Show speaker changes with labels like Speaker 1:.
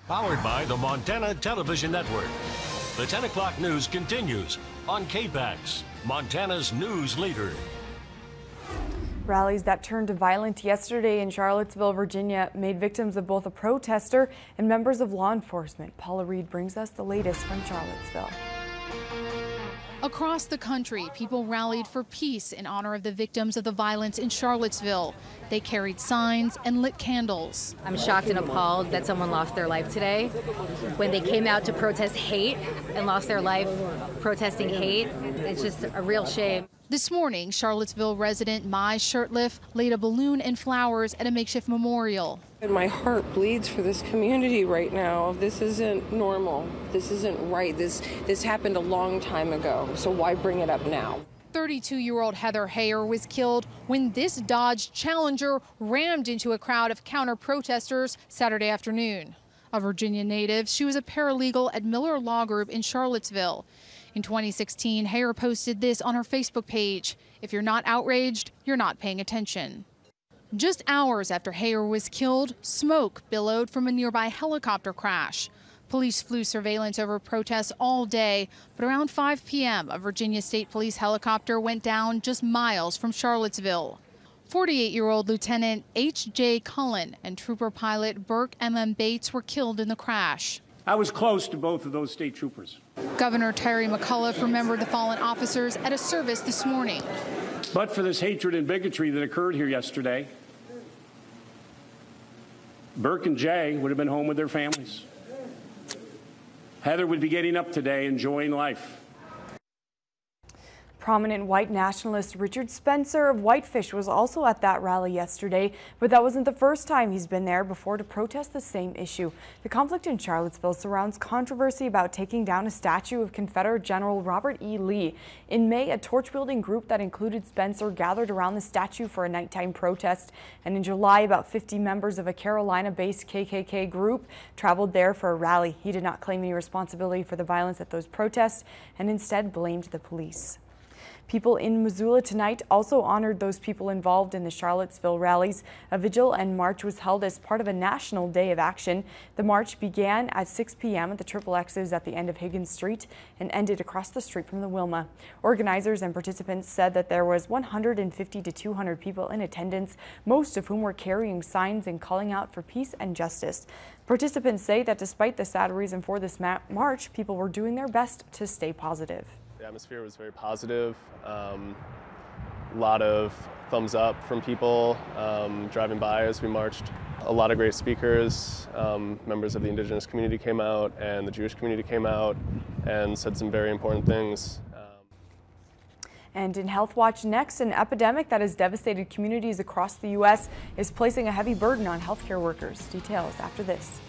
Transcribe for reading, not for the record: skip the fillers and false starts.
Speaker 1: Powered by the Montana Television Network. The 10 o'clock news continues on KPAX, Montana's news leader.
Speaker 2: Rallies that turned violent yesterday in Charlottesville, Virginia, made victims of both a protester and members of law enforcement. Paula Reed brings us the latest from Charlottesville.
Speaker 3: Across the country, people rallied for peace in honor of the victims of the violence in Charlottesville. They carried signs and lit candles.
Speaker 4: I'm shocked and appalled that someone lost their life today. When they came out to protest hate and lost their life protesting hate, it's just a real shame.
Speaker 3: This morning, Charlottesville resident Mai Shirtliff laid a balloon and flowers at a makeshift memorial.
Speaker 5: And my heart bleeds for this community right now. This isn't normal. This isn't right. This happened a long time ago, so why bring it up now?
Speaker 3: 32-year-old Heather Hayer was killed when this Dodge Challenger rammed into a crowd of counter-protesters Saturday afternoon. A Virginia native, she was a paralegal at Miller Law Group in Charlottesville. In 2016, Hayer posted this on her Facebook page: "If you're not outraged, you're not paying attention." Just hours after Hayer was killed, smoke billowed from a nearby helicopter crash. Police flew surveillance over protests all day, but around 5 p.m., a Virginia State Police helicopter went down just miles from Charlottesville. 48-year-old Lieutenant H.J. Cullen and trooper pilot Burke M.M. Bates were killed in the crash.
Speaker 6: I was close to both of those state troopers.
Speaker 3: Governor Terry McAuliffe remembered the fallen officers at a service this morning.
Speaker 6: But for this hatred and bigotry that occurred here yesterday, Burke and Jay would have been home with their families. Heather would be getting up today, enjoying life.
Speaker 2: Prominent white nationalist Richard Spencer of Whitefish was also at that rally yesterday, but that wasn't the first time he's been there before to protest the same issue. The conflict in Charlottesville surrounds controversy about taking down a statue of Confederate General Robert E. Lee. In May, a torch-wielding group that included Spencer gathered around the statue for a nighttime protest, and in July, about 50 members of a Carolina-based KKK group traveled there for a rally. He did not claim any responsibility for the violence at those protests and instead blamed the police. People in Missoula tonight also honored those people involved in the Charlottesville rallies. A vigil and march was held as part of a national day of action. The march began at 6 p.m. at the Triple X's at the end of Higgins Street and ended across the street from the Wilma. Organizers and participants said that there was 150 to 200 people in attendance, most of whom were carrying signs and calling out for peace and justice. Participants say that despite the sad reason for this march, people were doing their best to stay positive.
Speaker 7: The atmosphere was very positive. A lot of thumbs up from people driving by as we marched. A lot of great speakers. Members of the indigenous community came out and the Jewish community came out and said some very important things.
Speaker 2: And in Health Watch next, an epidemic that has devastated communities across the U.S. is placing a heavy burden on healthcare workers. Details after this.